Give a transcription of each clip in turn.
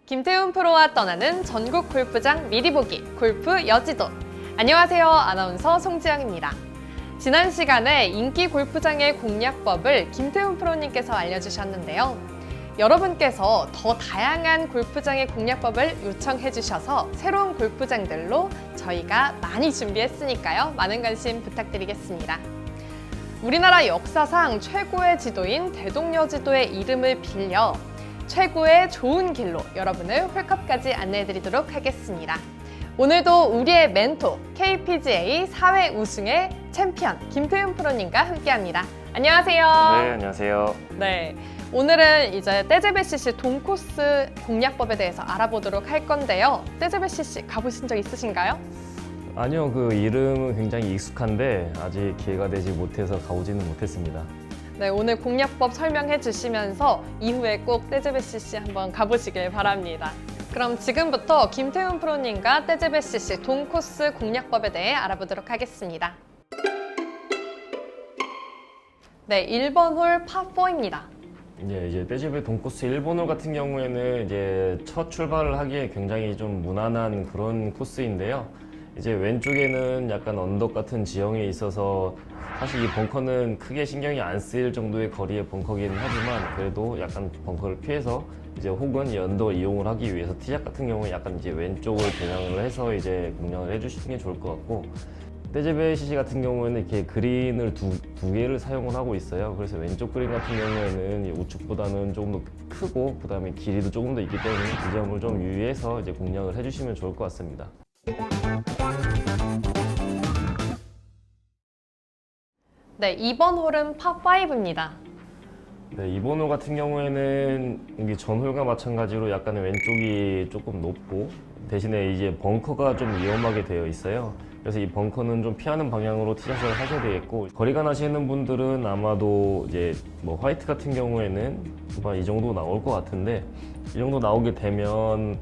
김태훈 프로와 떠나는 전국 골프장 미리 보기 골프 여지도. 안녕하세요. 아나운서 송지영입니다. 지난 시간에 인기 골프장의 공략법을 김태훈 프로님께서 알려주셨는데요. 여러분께서 더 다양한 골프장의 공략법을 요청해 주셔서 새로운 골프장들로 저희가 많이 준비했으니까요. 많은 관심 부탁드리겠습니다. 우리나라 역사상 최고의 지도인 대동여지도의 이름을 빌려 최고의 좋은 길로 여러분을 홀컵까지 안내해드리도록 하겠습니다. 오늘도 우리의 멘토 KPGA 4회 우승의 챔피언 김태훈 프로님과 함께합니다. 안녕하세요. 네, 안녕하세요. 네, 오늘은 이제 떼제베CC 동코스 공략법에 대해서 알아보도록 할 건데요. 떼제베CC 가보신 적 있으신가요? 아니요, 그 이름은 굉장히 익숙한데 아직 기회가 되지 못해서 가보지는 못했습니다. 네, 오늘 공략법 설명해 주시면서 이후에 꼭 떼제베CC 한번 가보시길 바랍니다. 그럼 지금부터 김태훈 프로님과 떼제베CC 동코스 공략법에 대해 알아보도록 하겠습니다. 네, 1번 홀 파4입니다. 이제 떼제베 동코스 1번 홀 같은 경우에는 이제 첫 출발을 하기에 굉장히 좀 무난한 그런 코스인데요. 이제 왼쪽에는 약간 언덕 같은 지형에 있어서 사실 이 벙커는 크게 신경이 안 쓰일 정도의 거리의 벙커기는 하지만 그래도 약간 벙커를 피해서 이제 혹은 이 언덕을 이용을 하기 위해서 티샷 같은 경우는 약간 이제 왼쪽을 겨냥을 해서 이제 공략을 해주시는 게 좋을 것 같고, 떼제베CC 같은 경우에는 이렇게 그린을 두 개를 사용을 하고 있어요. 그래서 왼쪽 그린 같은 경우에는 이 우측보다는 조금 더 크고 그다음에 길이도 조금 더 있기 때문에 이 점을 좀 유의해서 이제 공략을 해주시면 좋을 것 같습니다. 네, 2번 홀은 파5입니다. 네, 이번 홀 같은 경우에는 이게 전 홀과 마찬가지로 약간의 왼쪽이 조금 높고 대신에 이제 벙커가 좀 위험하게 되어 있어요. 그래서 이 벙커는 좀 피하는 방향으로 티샷을 하셔야 되겠고, 거리가 나시는 분들은 아마도 이제 뭐 화이트 같은 경우에는 이 정도 나올 것 같은데, 이 정도 나오게 되면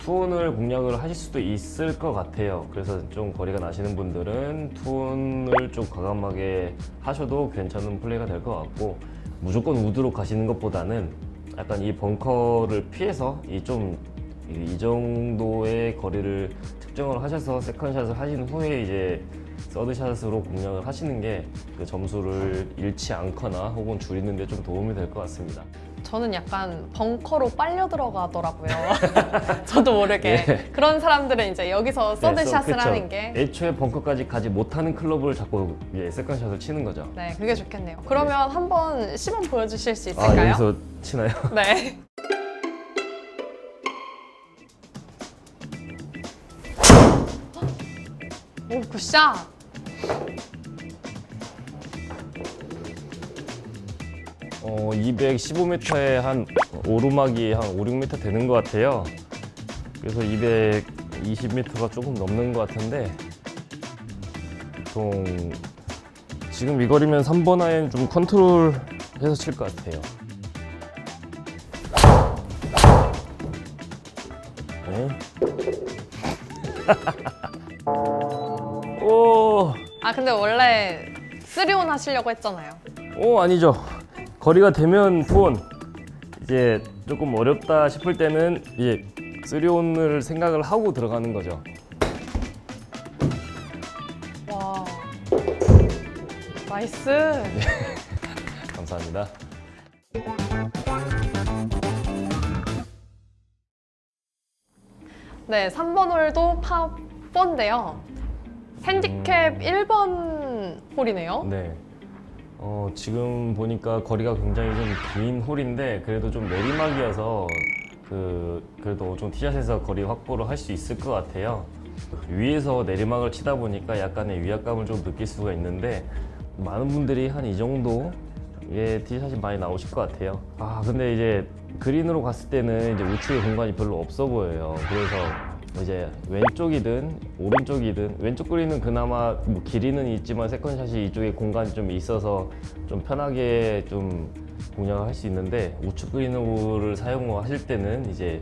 투혼을 공략을 하실 수도 있을 것 같아요. 그래서 좀 거리가 나시는 분들은 투혼을 좀 과감하게 하셔도 괜찮은 플레이가 될 것 같고, 무조건 우드로 가시는 것보다는 약간 이 벙커를 피해서 이 정도의 거리를 특정을 하셔서 세컨샷을 하신 후에 이제 서드샷으로 공략을 하시는 게 그 점수를 잃지 않거나 혹은 줄이는 데 좀 도움이 될 것 같습니다. 저는 약간 벙커로 빨려 들어가더라고요. 저도 모르게. 예. 그런 사람들은 이제 여기서 서드샷을 그쵸. 하는 게. 애초에 벙커까지 가지 못하는 클럽을 자꾸 세컨샷을 치는 거죠. 네, 그게 좋겠네요. 그러면 한번 시범 보여주실 수 있을까요? 여기서 치나요? 네. 오, 굿샷! 어, 215m에 한 오르막이 한 5, 6m 되는 것 같아요. 그래서 220m가 조금 넘는 것 같은데, 보통 지금 이 거리면 3번 아이언 좀 컨트롤해서 칠 것 같아요. 네. 오, 근데 원래 3온 하시려고 했잖아요. 아니죠. 거리가 되면 투혼. 이제 조금 어렵다 싶을 때는 이제 3온을 생각을 하고 들어가는 거죠. 와. 나이스. 감사합니다. 네, 3번 홀도 파4인데요. 핸디캡 1번 홀이네요. 네. 지금 보니까 거리가 굉장히 좀 긴 홀인데 그래도 좀 내리막이어서 그래도 좀 티샷에서 거리 확보를 할 수 있을 것 같아요. 위에서 내리막을 치다 보니까 약간의 위압감을 좀 느낄 수가 있는데, 많은 분들이 한 이 정도의 티샷이 많이 나오실 것 같아요. 근데 이제 그린으로 갔을 때는 이제 우측에 공간이 별로 없어 보여요. 그래서 이제 왼쪽이든 오른쪽이든, 왼쪽 그린은 그나마 뭐 길이는 있지만 세컨샷이 이쪽에 공간이 좀 있어서 좀 편하게 좀 공략을 할 수 있는데, 우측 그린을 사용하실 때는 이제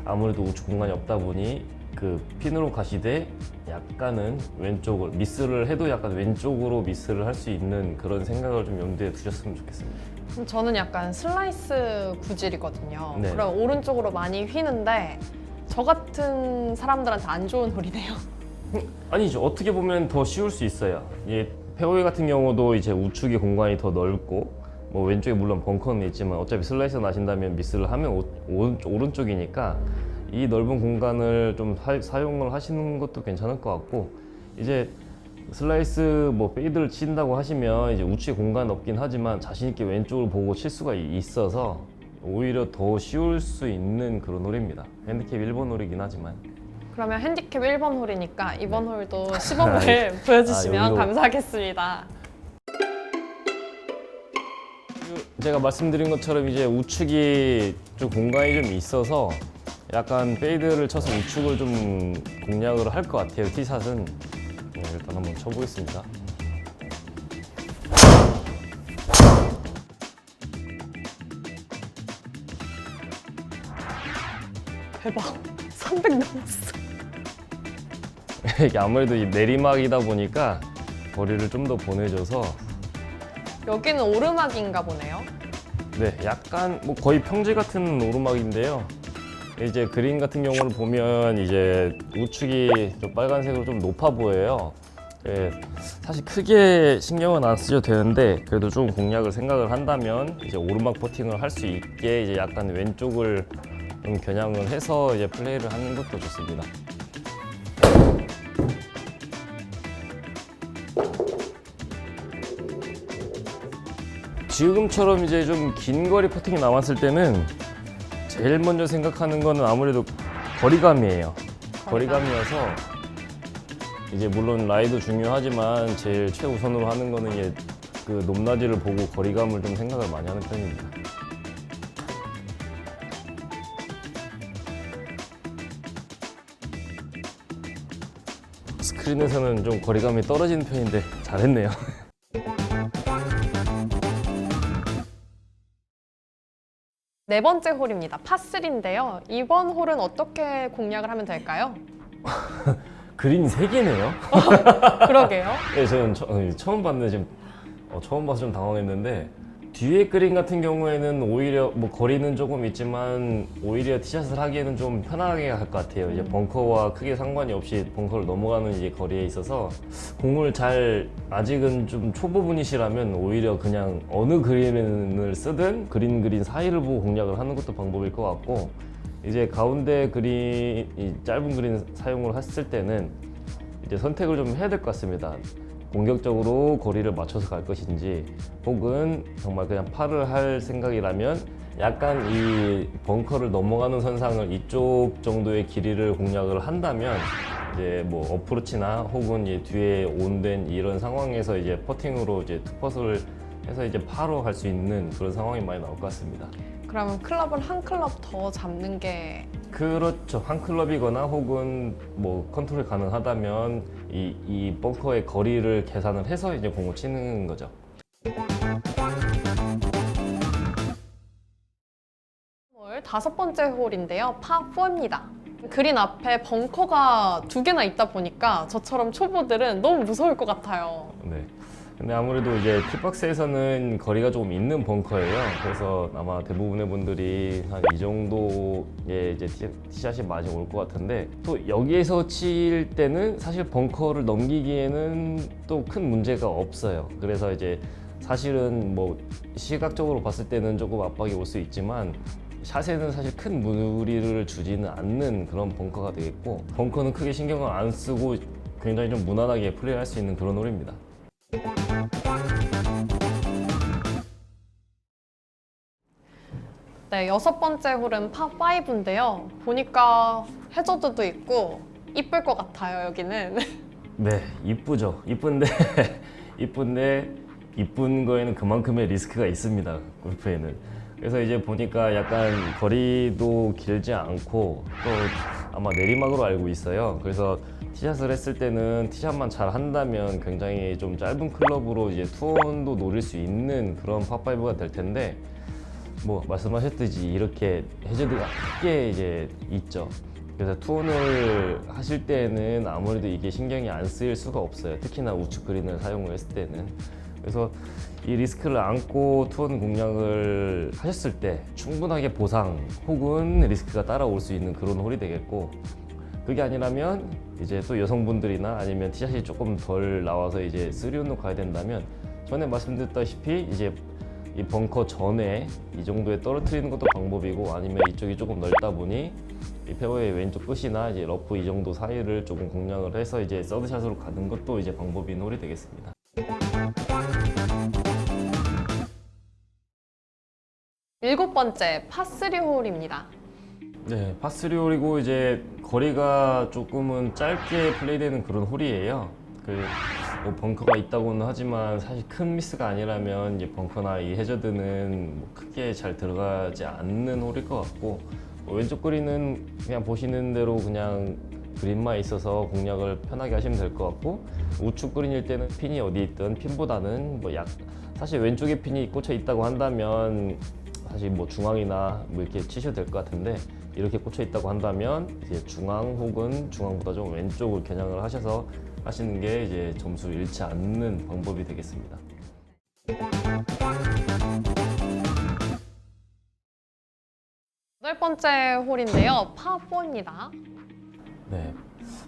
아무래도 우측 공간이 없다 보니 그 핀으로 가시되 약간은 왼쪽을 미스를 해도 약간 왼쪽으로 미스를 할 수 있는 그런 생각을 좀 염두에 두셨으면 좋겠습니다. 그럼 저는 약간 슬라이스 구질이거든요. 네. 그럼 오른쪽으로 많이 휘는데 저 같은 사람들한테 안 좋은 홀이네요. 아니죠. 어떻게 보면 더 쉬울 수 있어요. 페어웨이 같은 경우도 이제 우측의 공간이 더 넓고 뭐 왼쪽에 물론 벙커는 있지만 어차피 슬라이스 나신다면 미스를 하면 오른쪽이니까 이 넓은 공간을 좀 사용을 하시는 것도 괜찮을 것 같고 이제 슬라이스 뭐 페이드를 친다고 하시면 이제 우측에 공간 없긴 하지만 자신 있게 왼쪽을 보고 칠 수가 있어서 오히려 더 쉬울 수 있는 그런 홀입니다. 핸디캡 1번 홀이긴 하지만. 그러면 핸디캡 1번 홀이니까 이번 홀도 시범을 보여주시면 여기로. 감사하겠습니다. 제가 말씀드린 것처럼 이제 우측이 좀 공간이 좀 있어서 약간 페이드를 쳐서 우측을 좀 공략을 할 것 같아요. 티샷은. 네, 일단 한번 쳐보겠습니다. 대박. 300 넘었어. 이게 아무래도 이 내리막이다 보니까 거리를 좀 더 보내줘서 여기는 오르막인가 보네요. 네, 약간 뭐 거의 평지 같은 오르막인데요. 이제 그린 같은 경우를 보면 이제 우측이 좀 빨간색으로 좀 높아 보여요. 예, 사실 크게 신경은 안 쓰셔도 되는데 그래도 좀 공략을 생각을 한다면 이제 오르막 퍼팅을 할 수 있게 이제 약간 왼쪽을 좀 겨냥을 해서 이제 플레이를 하는 것도 좋습니다. 지금처럼 이제 좀 긴 거리 퍼팅이 남았을 때는 제일 먼저 생각하는 거는 아무래도 거리감이에요. 거리감이어서 이제 물론 라이도 중요하지만 제일 최우선으로 하는 거는 이제 그 높낮이를 보고 거리감을 좀 생각을 많이 하는 편입니다. 스크린에서는 좀 거리감이 떨어지는 편인데 잘했네요. 네 번째 홀입니다. 파3인데요. 이번 홀은 어떻게 공략을 하면 될까요? 그린이 3개네요. 그러게요. 네, 저는 처음 봤는데 지금 처음 봐서 좀 당황했는데 뒤에 그린 같은 경우에는 오히려 뭐 거리는 조금 있지만 오히려 티샷을 하기에는 좀 편하게 할 것 같아요. 이제 벙커와 크게 상관이 없이 벙커를 넘어가는 이제 거리에 있어서 공을 잘 아직은 좀 초보분이시라면 오히려 그냥 어느 그린을 쓰든 그린 사이를 보고 공략을 하는 것도 방법일 것 같고 이제 가운데 그린 이 짧은 그린 사용을 했을 때는 이제 선택을 좀 해야 될 것 같습니다. 공격적으로 거리를 맞춰서 갈 것인지 혹은 정말 그냥 파를 할 생각이라면 약간 이 벙커를 넘어가는 선상을 이쪽 정도의 길이를 공략을 한다면 이제 뭐 어프로치나 혹은 이 뒤에 온된 이런 상황에서 이제 퍼팅으로 이제 투퍼스를 해서 이제 파로 갈 수 있는 그런 상황이 많이 나올 것 같습니다. 그러면 클럽을 한 클럽 더 잡는 게 그렇죠. 한 클럽이거나 혹은 뭐 컨트롤이 가능하다면 이 벙커의 거리를 계산을 해서 이제 공을 치는 거죠. 홀 다섯 번째 홀인데요. 파4입니다. 그린 앞에 벙커가 2개나 있다 보니까 저처럼 초보들은 너무 무서울 것 같아요. 네. 근데 아무래도 이제 티박스에서는 거리가 조금 있는 벙커예요. 그래서 아마 대부분의 분들이 한 이 정도의 이제 티샷이 많이 올 것 같은데 또 여기에서 칠 때는 사실 벙커를 넘기기에는 또 큰 문제가 없어요. 그래서 이제 사실은 뭐 시각적으로 봤을 때는 조금 압박이 올 수 있지만 샷에는 사실 큰 무리를 주지는 않는 그런 벙커가 되겠고 벙커는 크게 신경을 안 쓰고 굉장히 좀 무난하게 플레이할 수 있는 그런 홀입니다. 네, 여섯 번째 홀은 파5인데요. 보니까 해저드도 있고 이쁠 것 같아요, 여기는. 네, 이쁘죠. 이쁜데 이쁜 거에는 그만큼의 리스크가 있습니다. 골프에는. 그래서 이제 보니까 약간 거리도 길지 않고 또 아마 내리막으로 알고 있어요. 그래서 티샷을 했을 때는 티샷만 잘 한다면 굉장히 좀 짧은 클럽으로 이제 투혼도 노릴 수 있는 그런 파5가 될 텐데 뭐 말씀하셨듯이 이렇게 해저드가 크게 이제 있죠. 그래서 투혼을 하실 때는 아무래도 이게 신경이 안 쓰일 수가 없어요. 특히나 우측 그린을 사용을 했을 때는. 그래서 이 리스크를 안고 투혼 공략을 하셨을 때 충분하게 보상 혹은 리스크가 따라올 수 있는 그런 홀이 되겠고, 그게 아니라면 이제 또 여성분들이나 아니면 티샷이 조금 덜 나와서 이제 3온으로 가야 된다면, 전에 말씀드렸다시피 이제 이 벙커 전에 이 정도에 떨어뜨리는 것도 방법이고, 아니면 이쪽이 조금 넓다 보니 이 페어웨이 왼쪽 끝이나 이제 러프 이 정도 사이를 조금 공략을 해서 이제 서드샷으로 가는 것도 이제 방법인 홀이 되겠습니다. 일곱 번째 파3 홀입니다. 네, 파3 홀이고 이제 거리가 조금은 짧게 플레이되는 그런 홀이에요. 뭐 벙커가 있다고는 하지만 사실 큰 미스가 아니라면 이제 벙커나 이 해저드는 뭐 크게 잘 들어가지 않는 홀일 것 같고, 왼쪽 그린은 그냥 보시는 대로 그냥 그린만 있어서 공략을 편하게 하시면 될 것 같고, 우측 그린일 때는 핀이 어디 있든 핀보다는 뭐 사실 왼쪽에 핀이 꽂혀 있다고 한다면 사실 뭐 중앙이나 뭐 이렇게 치셔도 될 것 같은데, 이렇게 꽂혀 있다고 한다면 이제 중앙 혹은 중앙보다 좀 왼쪽을 겨냥을 하셔서 하시는 게 이제 점수 잃지 않는 방법이 되겠습니다. 여덟 번째 홀인데요. 파4입니다. 네,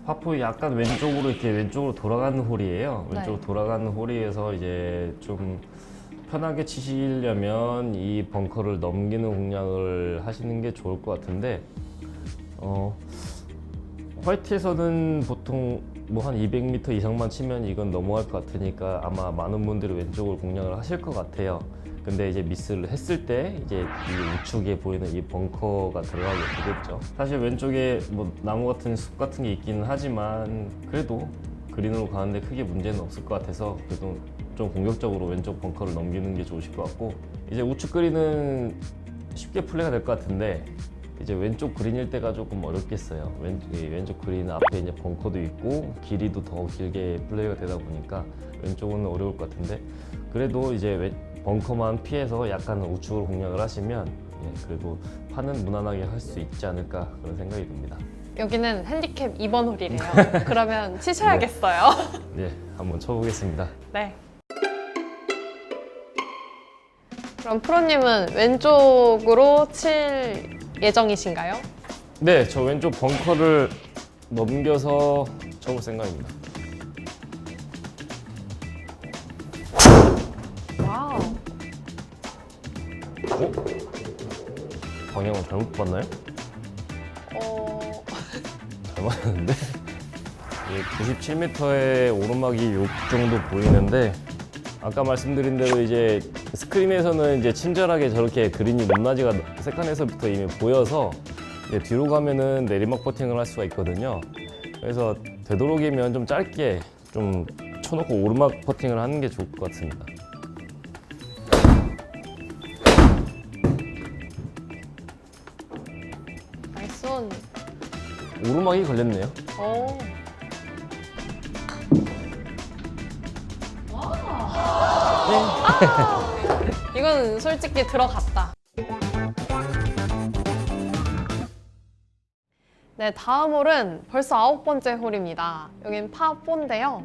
파4 약간 왼쪽으로 이렇게 왼쪽으로 돌아가는 홀이에요. 네. 왼쪽으로 돌아가는 홀이어서 이제 좀 편하게 치시려면 이 벙커를 넘기는 공략을 하시는 게 좋을 것 같은데, 화이트에서는 보통 뭐 한 200m 이상만 치면 이건 넘어갈 것 같으니까 아마 많은 분들이 왼쪽을 공략을 하실 것 같아요. 근데 이제 미스를 했을 때 이제 이 우측에 보이는 이 벙커가 들어가게 되겠죠. 사실 왼쪽에 뭐 나무 같은 숲 같은 게 있기는 하지만 그래도 그린으로 가는데 크게 문제는 없을 것 같아서 그래도 좀 공격적으로 왼쪽 벙커를 넘기는 게 좋으실 것 같고, 이제 우측 그린은 쉽게 플레이가 될 것 같은데 이제 왼쪽 그린일 때가 조금 어렵겠어요. 왼쪽 그린 앞에 이제 벙커도 있고 길이도 더 길게 플레이가 되다 보니까 왼쪽은 어려울 것 같은데, 그래도 이제 벙커만 피해서 약간 우측으로 공략을 하시면 그래도 파는 무난하게 할 수 있지 않을까 그런 생각이 듭니다. 여기는 핸디캡 2번 홀이래요. 그러면 치셔야겠어요. 네, 한번 쳐보겠습니다. 네. 그럼 프로님은 왼쪽으로 칠 예정이신가요? 네, 저 왼쪽 벙커를 넘겨서 쳐볼 생각입니다. 와우. 방향을 잘못 봤나요? 어... 잘 맞았는데? 97m의 오르막이 요 정도 보이는데, 아까 말씀드린 대로 이제 스크린에서는 이제 친절하게 저렇게 그린이 높낮이가 세컨에서부터 이미 보여서 이제 뒤로 가면은 내리막 퍼팅을 할 수가 있거든요. 그래서 되도록이면 좀 짧게 좀 쳐놓고 오르막 퍼팅을 하는 게 좋을 것 같습니다. 나이스 온. 오르막이 걸렸네요. 오. 이건 솔직히 들어갔다. 네, 다음 홀은 벌써 9번째 홀입니다. 여긴 파4인데요.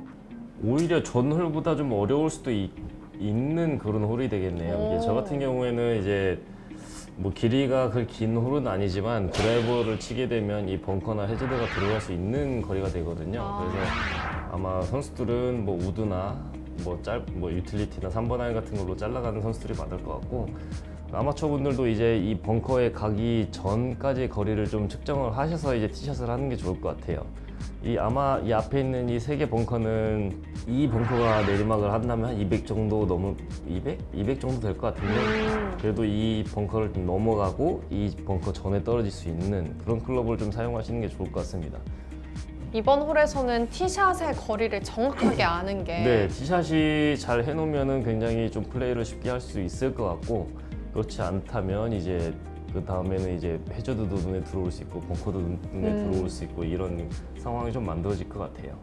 오히려 전 홀보다 좀 어려울 수도 있는 그런 홀이 되겠네요. 이게 저 같은 경우에는 이제 뭐 길이가 그렇게 긴 홀은 아니지만 드라이버를 치게 되면 이 벙커나 해저드가 들어갈 수 있는 거리가 되거든요. 그래서 아마 선수들은 뭐 우드나 뭐 유틸리티나 3번 아이언 같은 걸로 잘라가는 선수들이 많을 것 같고, 아마추어 분들도 이제 이 벙커에 가기 전까지 거리를 좀 측정을 하셔서 이제 티샷을 하는 게 좋을 것 같아요. 아마 이 앞에 있는 이 세 개 벙커는 이 벙커가 내리막을 한다면 한 200 정도 200 정도 될 것 같은데, 그래도 이 벙커를 좀 넘어가고 이 벙커 전에 떨어질 수 있는 그런 클럽을 좀 사용하시는 게 좋을 것 같습니다. 이번 홀에서는 티샷의 거리를 정확하게 아는 게 네, 티샷이 잘 해놓으면은 굉장히 좀 플레이를 쉽게 할 수 있을 것 같고, 그렇지 않다면 이제 그 다음에는 이제 해저드도 눈에 들어올 수 있고 벙커도 눈에 들어올 수 있고 이런 상황이 좀 만들어질 것 같아요.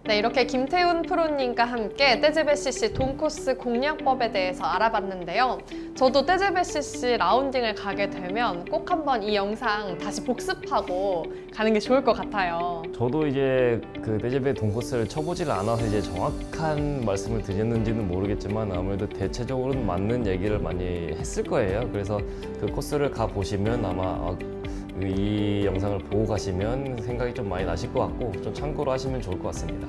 네, 이렇게 김태훈 프로님과 함께 떼제베CC 돈코스 공략법에 대해서 알아봤는데요. 저도 떼제베CC 라운딩을 가게 되면 꼭 한번 이 영상 다시 복습하고 가는 게 좋을 것 같아요. 저도 이제 그 떼제베 돈코스를 쳐보질 않아서 이제 정확한 말씀을 드렸는지는 모르겠지만 아무래도 대체적으로는 맞는 얘기를 많이 했을 거예요. 그래서 그 코스를 가 보시면 아마 이 영상을 보고 가시면 생각이 좀 많이 나실 것 같고 좀 참고로 하시면 좋을 것 같습니다.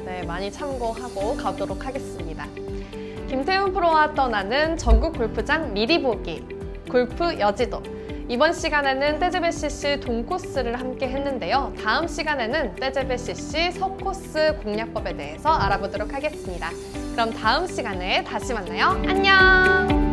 네, 많이 참고하고 가도록 하겠습니다. 김태훈 프로와 떠나는 전국 골프장 미리 보기, 골프 여지도. 이번 시간에는 떼제베CC 돈코스를 함께 했는데요. 다음 시간에는 떼제베CC 서코스 공략법에 대해서 알아보도록 하겠습니다. 그럼 다음 시간에 다시 만나요. 안녕!